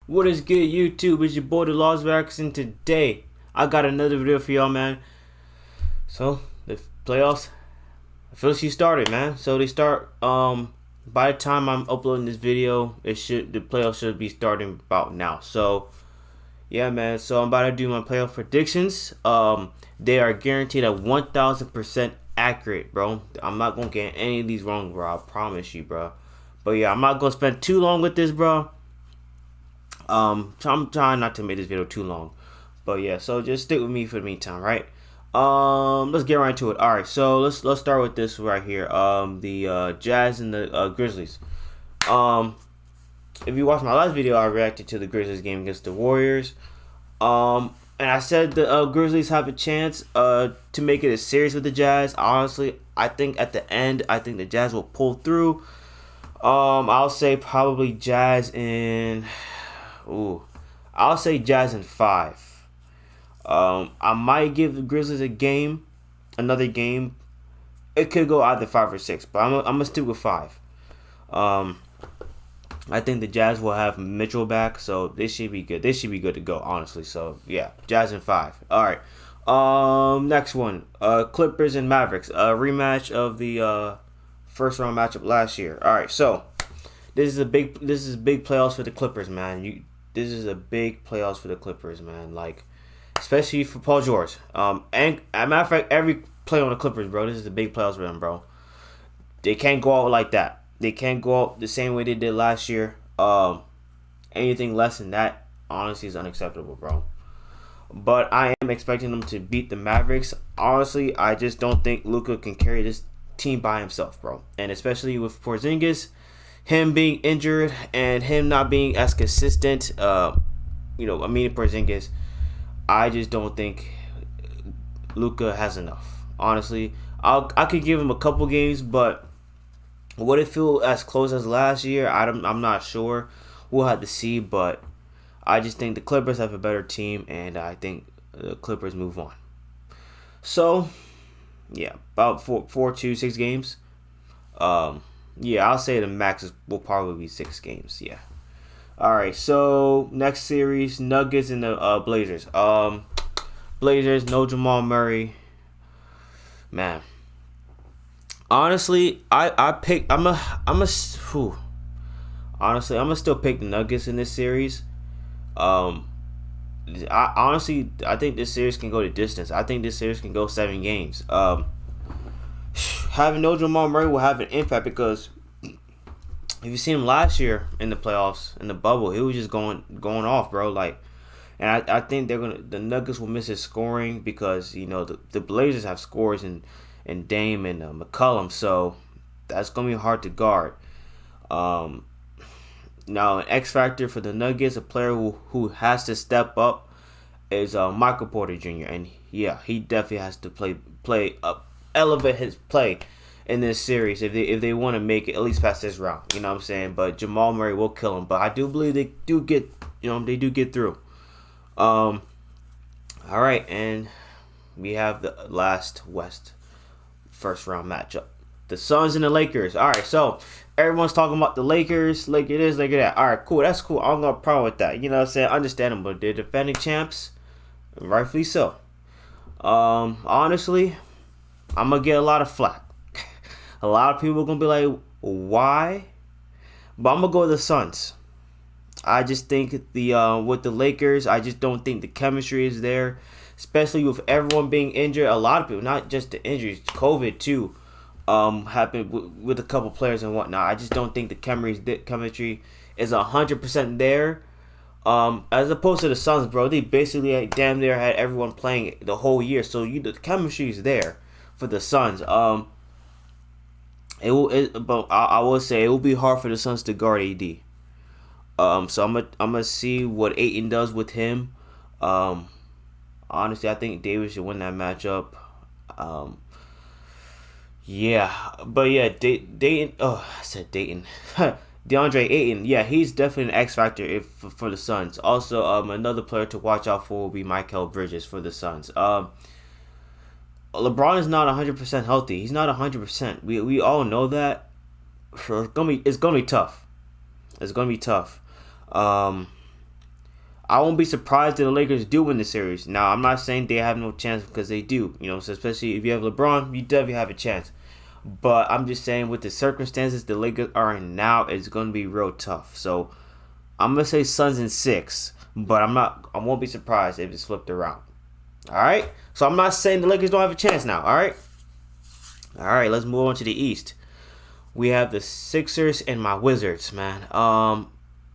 What is good, YouTube? It's your boy, the Lost Vax, and today I got another video for y'all, man. So the playoffs officially started, man. So they start. By the time I'm uploading this video, the playoffs should be starting about now. So yeah, man. So I'm about to do my playoff predictions. They are guaranteed at 1,000% accurate, bro. I'm not gonna get any of these wrong, bro. I promise you, bro. But yeah, I'm not gonna spend too long with this, bro. I'm trying not to make this video too long, but yeah, so just stick with me for the meantime, right? Let's get right into it. All right, so let's start with this right here. The Jazz and the Grizzlies. If you watched my last video, I reacted to the Grizzlies game against the Warriors. And I said the Grizzlies have a chance to make it a series with the Jazz. Honestly, I think at the end, I think the Jazz will pull through. I'll say probably Jazz in. I'll say Jazz in 5. I might give the Grizzlies another game. It could go either 5 or 6, but I'm gonna stick with 5. I think the Jazz will have Mitchell back, so they should be good. They should be good to go, honestly. So yeah, Jazz in 5. All right. Next one, Clippers and Mavericks, a rematch of the first round matchup last year. All right, so this is big playoffs for the Clippers, man. This is a big playoffs for the Clippers, man. Like, especially for Paul George. And as a matter of fact, every player on the Clippers, bro, this is a big playoffs for them, bro. They can't go out like that. They can't go out the same way they did last year. Anything less than that, honestly, is unacceptable, bro. But I am expecting them to beat the Mavericks. Honestly, I just don't think Luka can carry this team by himself, bro. And especially with Porzingis, him being injured and him not being as consistent, Porzingis, I just don't think Luka has enough. Honestly, I could give him a couple games, but would it feel as close as last year? I'm not sure. We'll have to see, but I just think the Clippers have a better team, and I think the Clippers move on. So, yeah, about 6 games. Yeah, I'll say the max will probably be 6 games. Yeah. All right. So next series, Nuggets and the Blazers. Blazers, no Jamal Murray. Man. Honestly, honestly, I'm gonna still pick the Nuggets in this series. I think this series can go the distance. I think this series can go 7 games. Having no Jamal Murray will have an impact because if you seen him last year in the playoffs in the bubble, he was just going off, bro. Like, and I think the Nuggets will miss his scoring because the Blazers have scores and Dame and McCollum, so that's gonna be hard to guard. Now an X factor for the Nuggets, a player who has to step up is Michael Porter Jr. and yeah, he definitely has to play up. Elevate his play in this series if they want to make it at least past this round. You know what I'm saying? But Jamal Murray will kill him. But I do believe they do get through. All right, and we have the last West first round matchup. The Suns and the Lakers. All right, so everyone's talking about the Lakers. Like it is, like that. All right, cool. That's cool. I don't got a problem with that. You know what I'm saying? Understandable. They're defending champs, rightfully so. Honestly, I'm going to get a lot of flack. A lot of people are going to be like, why? But I'm going to go with the Suns. I just think with the Lakers, I just don't think the chemistry is there. Especially with everyone being injured. A lot of people, not just the injuries, COVID too, happened with a couple players and whatnot. I just don't think the chemistry is 100% there. As opposed to the Suns, bro. They basically damn near had everyone playing the whole year. So the chemistry is there for the Suns. But I will say it will be hard for the Suns to guard AD. So I'm gonna see what Ayton does with him. Honestly, I think Davis should win that matchup. Yeah, but yeah, Dayton. Oh, I said Dayton. DeAndre Ayton. Yeah, he's definitely an X factor for the Suns. Also, another player to watch out for will be Mikal Bridges for the Suns. LeBron is not 100% healthy. He's not 100%. We all know that. So it's gonna be tough. It's gonna be tough. I won't be surprised if the Lakers do win the series. Now, I'm not saying they have no chance because they do. So especially if you have LeBron, you definitely have a chance. But I'm just saying with the circumstances the Lakers are in now, it's going to be real tough. So I'm going to say Suns in 6. But I won't be surprised if it's flipped around. All right? So I'm not saying the Lakers don't have a chance now. All right? All right, let's move on to the East. We have the Sixers and my Wizards, man.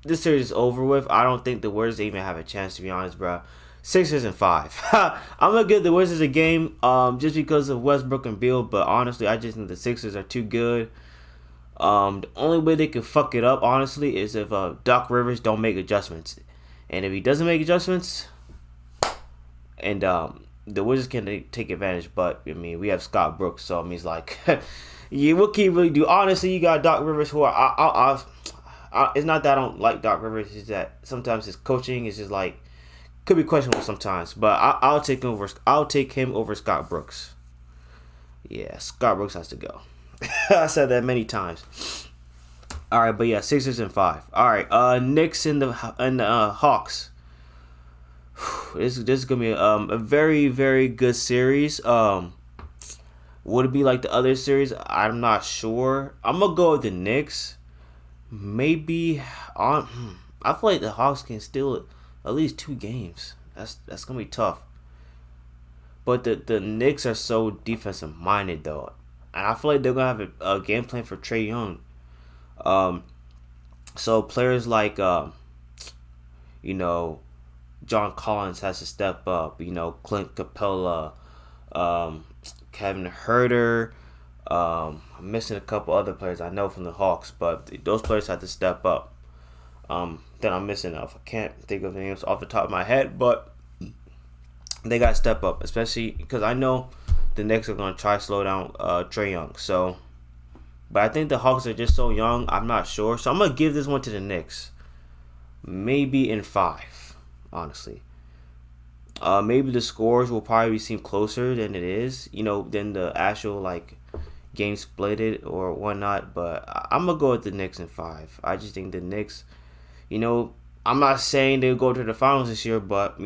This series is over with. I don't think the Wizards even have a chance, to be honest, bro. Sixers and 5. I'm gonna give the Wizards a game, just because of Westbrook and Beal. But honestly, I just think the Sixers are too good. The only way they could fuck it up, honestly, is if Doc Rivers don't make adjustments. And if he doesn't make adjustments, and the Wizards can take advantage. But I mean, we have Scott Brooks, so I mean, it's like, yeah, what can you really do? Honestly, you got Doc Rivers, who it's not that I don't like Doc Rivers. It's that sometimes his coaching is just like could be questionable sometimes. But I'll take him over Scott Brooks. Yeah, Scott Brooks has to go. I said that many times. All right, but yeah, Sixers and 5. All right, Knicks and the Hawks. This is gonna be a very, very good series. Would it be like the other series? I'm not sure. I'm gonna go with the Knicks. Maybe on. I feel like the Hawks can steal at least 2 games. That's gonna be tough. But the Knicks are so defensive minded though, and I feel like they're gonna have a game plan for Trae Young. So players like John Collins has to step up. Clint Capella, Kevin Huerter. I'm missing a couple other players I know from the Hawks, but those players have to step up. Then I'm missing enough. I can't think of the names off the top of my head, but they got to step up, especially because I know the Knicks are going to try to slow down Trae Young. So, but I think the Hawks are just so young. I'm not sure. So I'm going to give this one to the Knicks. Maybe in 5, honestly. Maybe the scores will probably seem closer than it is, than the actual, game splitted or whatnot. But I'm going to go with the Knicks in 5. I just think the Knicks, I'm not saying they'll go to the finals this year, but,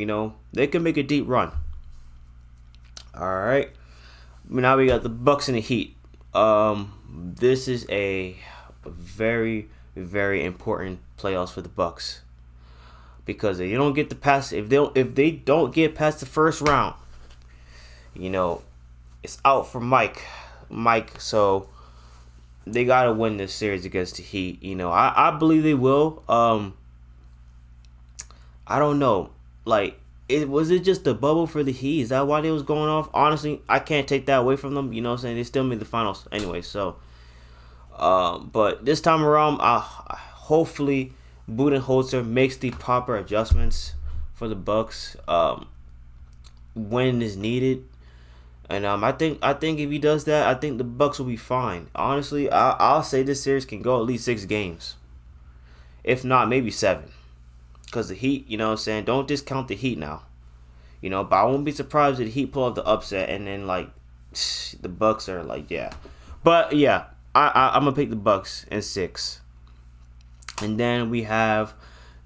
they can make a deep run. All right. Now we got the Bucks and the Heat. This is a very, very important playoffs for the Bucks. Because if you don't get if they don't get past the first round, it's out for Mike. So they gotta win this series against the Heat. I believe they will. I don't know. Was it just the bubble for the Heat? Is that why they was going off? Honestly, I can't take that away from them. You know what I'm saying? They still made the finals anyway. So, but this time around, hopefully Budenholzer makes the proper adjustments for the Bucks when is needed, and I think if he does that, I think the Bucks will be fine. Honestly, I'll say this series can go at least 6 games, if not maybe 7, because the Heat, saying, don't discount the Heat now, but I won't be surprised if the Heat pull off the upset and then the Bucks are yeah, but yeah, I'm gonna pick the Bucks in 6. And then we have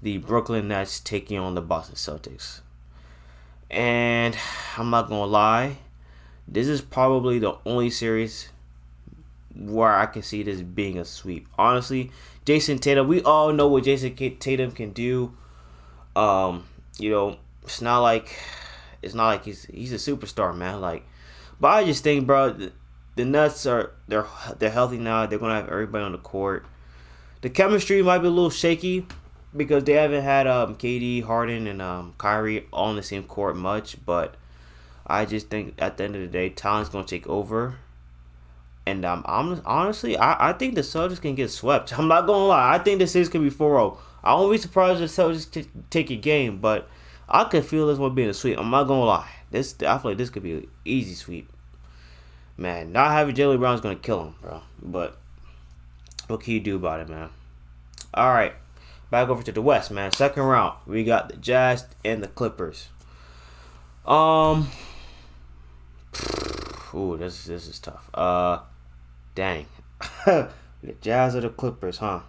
the Brooklyn Nets taking on the Boston Celtics. And I'm not going to lie, this is probably the only series where I can see this being a sweep. Honestly, Jason Tatum, we all know what Jason Tatum can do. It's not like he's a superstar, man. But I just think, bro, the Nets they're healthy now. They're going to have everybody on the court. The chemistry might be a little shaky because they haven't had KD, Harden, and Kyrie all on the same court much. But I just think at the end of the day, talent's going to take over. And honestly, I think the Celtics can get swept. I'm not going to lie. I think the series can be 4-0. I won't be surprised if the Celtics take a game. But I could feel this one being a sweep. I'm not going to lie. I feel like this could be an easy sweep. Man, not having Jalen Brown is going to kill him, bro. But what can you do about it, man? All right, back over to the West, man. Second round, we got the Jazz and the Clippers. Ooh, this is tough. Dang, the Jazz or the Clippers, huh?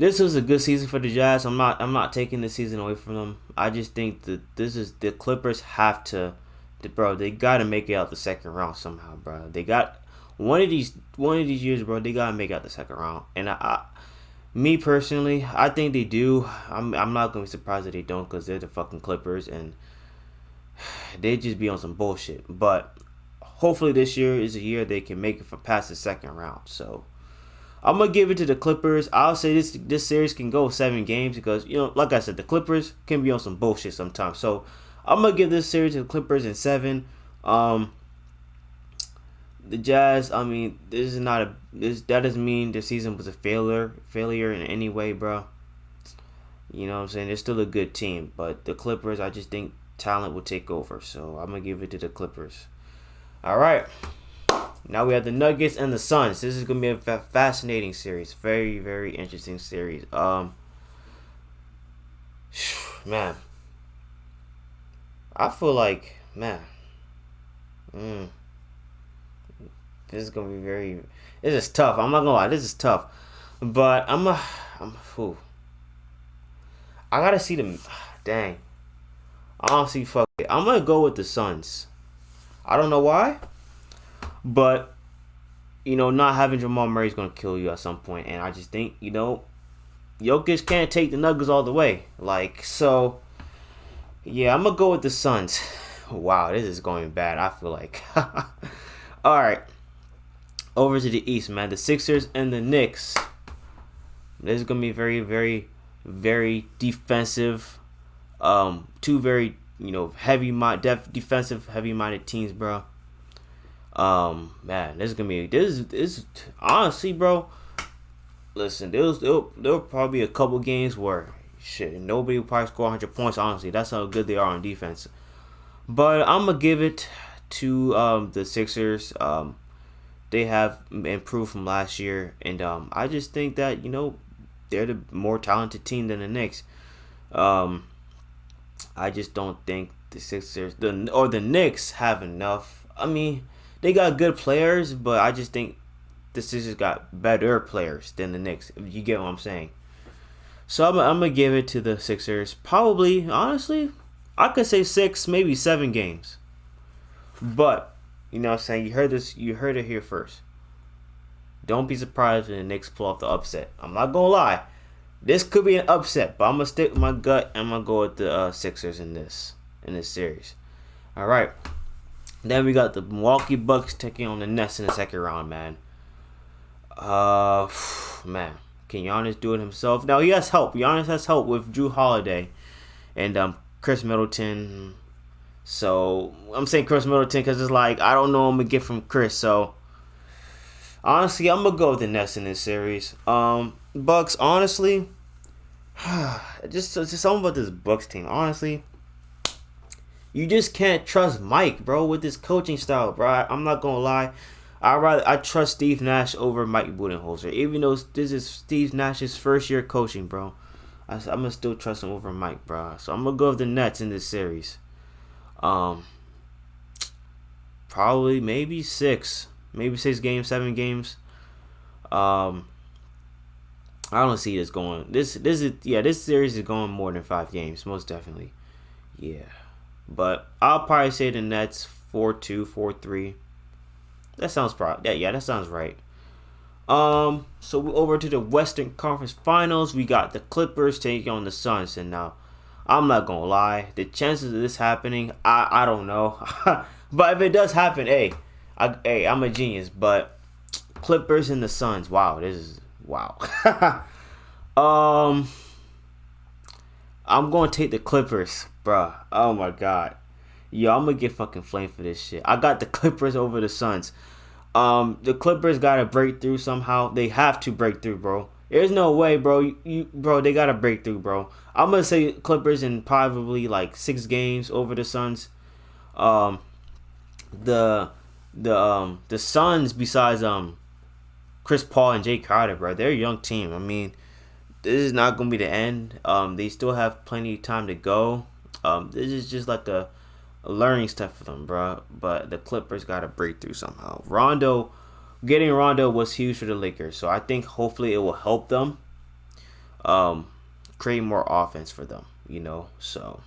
this was a good season for the Jazz. I'm not taking the season away from them. I just think that this is the Clippers have to, bro. They got to make it out the second round somehow, bro. They got one of these years, bro. They got to make it out the second round, and me personally, I think they do. I'm not gonna be surprised if they don't, because they're the fucking Clippers and they just be on some bullshit. But hopefully this year is a year they can make it for past the second round. So I'm gonna give it to the Clippers. I'll say this series can go 7 games because, like I said, the Clippers can be on some bullshit sometimes. So I'm gonna give this series to the Clippers in 7. The Jazz, I mean, that doesn't mean the season was a failure in any way, bro. You know what I'm saying? They're still a good team, but the Clippers, I just think talent will take over. So I'm gonna give it to the Clippers. All right. Now we have the Nuggets and the Suns. This is gonna be a fascinating series. Very, very interesting series. Man, I feel like, this is gonna be very. This is tough. I'm not gonna lie. This is tough, but Ooh. I gotta see them. Dang. Honestly, fuck it. I'm gonna go with the Suns. I don't know why, but not having Jamal Murray is gonna kill you at some point, and I just think Jokic can't take the Nuggets all the way. So. Yeah, I'm gonna go with the Suns. Wow, this is going bad. I feel like. All right. Over to the East, man. The Sixers and the Knicks. This is gonna be very, very, very defensive. Two very, defensive, heavy-minded teams, bro. Man, this is gonna be this honestly, bro. Listen, there'll probably be a couple games where nobody will probably score 100 points. Honestly, that's how good they are on defense. But I'm gonna give it to the Sixers. They have improved from last year, and I just think that they're the more talented team than the Knicks. I just don't think the Sixers or the Knicks have enough. I mean, they got good players, but I just think the Sixers got better players than the Knicks. If you get what I'm saying. So I'm gonna give it to the Sixers. Probably, honestly, I could say 6, maybe 7 games. But you know what I'm saying? You heard it here first. Don't be surprised when the Knicks pull off the upset. I'm not gonna lie. This could be an upset, but I'm gonna stick with my gut and I'm gonna go with the Sixers in this series. Alright. Then we got the Milwaukee Bucks taking on the Nets in the second round, man. Man. Can Giannis do it himself? Now he has help. Giannis has help with Drew Holiday and Chris Middleton. So I'm saying Chris Middleton because it's like I don't know what I'm gonna get from Chris. So honestly, I'm gonna go with the Nets in this series. Bucks, honestly, just something about this Bucks team. Honestly, you just can't trust Mike, bro, with this coaching style, bro. I'm not gonna lie. I trust Steve Nash over Mike Budenholzer, even though this is Steve Nash's first year coaching, bro. I'm gonna still trust him over Mike, bro. So I'm gonna go with the Nets in this series. Probably maybe 6 games, 7 games. I don't see this going. This series is going more than 5 games, most definitely. Yeah, but I'll probably say the Nets 4-2, 4-3. That sounds that sounds right. So we're over to the Western Conference Finals. We got the Clippers taking on the Suns, and now I'm not gonna lie, the chances of this happening, I don't know. But if it does happen, I'm a genius. But Clippers and the Suns, wow. I'm gonna take the Clippers, bruh. Oh my god. Yo, I'm gonna get fucking flamed for this shit. I got the Clippers over the Suns. The Clippers gotta break through somehow. They have to break through, bro. There's no way, bro. They gotta break through, bro. I'm gonna say Clippers in probably like 6 games over the Suns. The Suns, besides Chris Paul and Jay Crowder, bro, they're a young team. I mean, this is not gonna be the end. They still have plenty of time to go. This is just like a learning step for them, bro. But the Clippers gotta break through somehow. Getting Rondo was huge for the Lakers, so I think hopefully it will help them. um, create more offense for them. So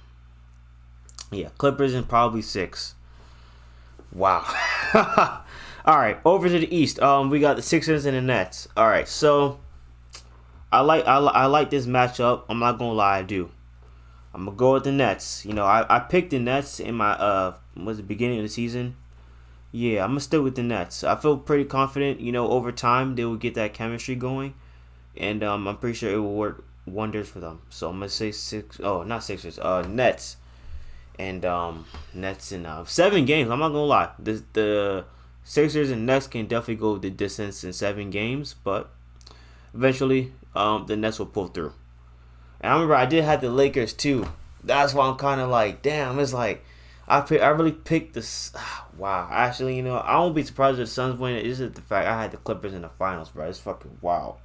yeah, Clippers in probably 6. Wow. All right, over to the East. We got the Sixers and the Nets. All right, so I like this matchup. I'm not gonna lie, I do. I'm gonna go with the Nets. I picked the Nets in my was the beginning of the season. Yeah, I'm gonna stick with the Nets. I feel pretty confident. Over time they will get that chemistry going, and I'm pretty sure it will work wonders for them. So I'm gonna say six. Oh, not Sixers. Nets, and Nets in 7 games. I'm not gonna lie. The Sixers and Nets can definitely go the distance in 7 games, but eventually the Nets will pull through. And I remember I did have the Lakers too. That's why I'm kind of like, damn. It's like I really picked this. Wow. Actually, I won't be surprised if the Suns win. It's just the fact I had the Clippers in the finals, bro. It's fucking wild.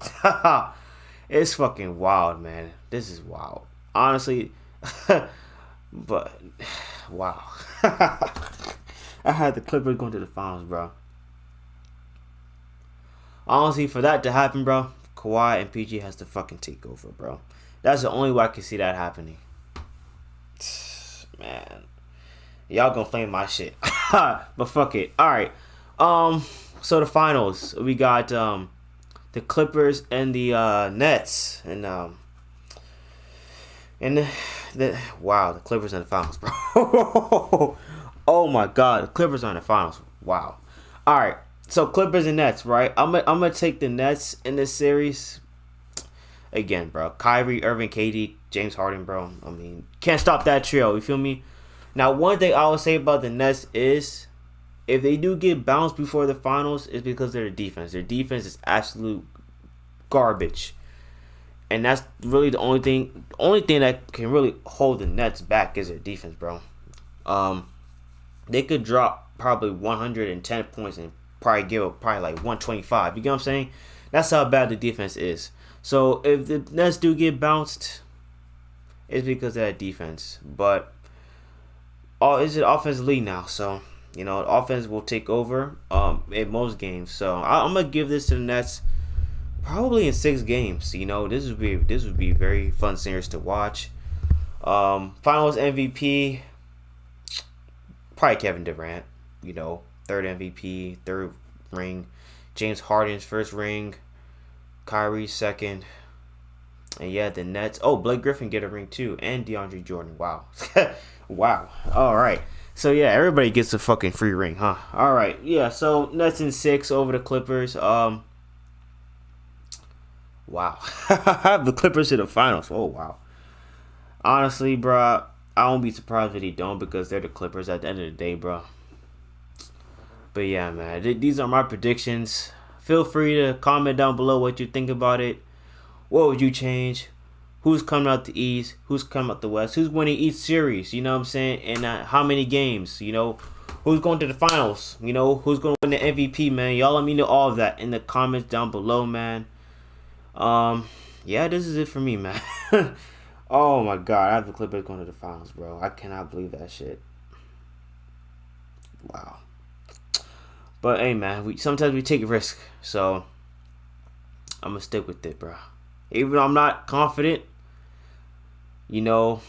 It's fucking wild, man. This is wild. Honestly, but wow. I had the Clippers going to the finals, bro. Honestly, for that to happen, bro, Kawhi and PG has to fucking take over, bro. That's the only way I can see that happening. Man. Y'all gonna flame my shit. But fuck it. Alright. So the finals. We got the Clippers and the Nets. And wow, the Clippers in the finals, bro. Oh my god, the Clippers are in the finals. Wow. Alright. So Clippers and Nets, right? I'm gonna take the Nets in this series. Again, bro. Kyrie, Irving, KD, James Harden, bro. I mean, can't stop that trio. You feel me? Now, one thing I will say about the Nets is, if they do get bounced before the finals, it's because of their defense. Their defense is absolute garbage, and that's really the only thing that can really hold the Nets back is their defense, bro. They could drop probably 110 points and probably give up probably like 125. You get what I'm saying? That's how bad the defense is. So if the Nets do get bounced, it's because of that defense. But it's an offensive league now, so the offense will take over in most games. So I'm gonna give this to the Nets probably in 6 games. This would be a very fun series to watch. Finals MVP probably Kevin Durant. 3rd MVP, 3rd ring. James Harden's 1st ring. Kyrie's 2nd. And yeah, the Nets. Oh, Blake Griffin get a ring too, and DeAndre Jordan. Wow. Wow. All right. So yeah, everybody gets a fucking free ring, huh? All right. Yeah. So Nets in 6 over the Clippers. Wow. The Clippers to the finals. Oh wow. Honestly, bro, I won't be surprised if they don't, because they're the Clippers at the end of the day, bro. But yeah, man, these are my predictions. Feel free to comment down below what you think about it. What would you change? Who's coming out the East? Who's coming out the West? Who's winning each series? You know what I'm saying? And how many games? Who's going to the finals? Who's going to win the MVP, man? Y'all let me know all of that in the comments down below, man. Yeah, this is it for me, man. Oh my god, I have the Clippers going to the finals, bro. I cannot believe that shit. Wow. But hey, man, sometimes we take a risk, so I'm gonna stick with it, bro. Even though I'm not confident, it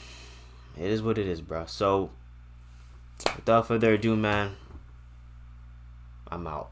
is what it is, bro. So without further ado, man, I'm out.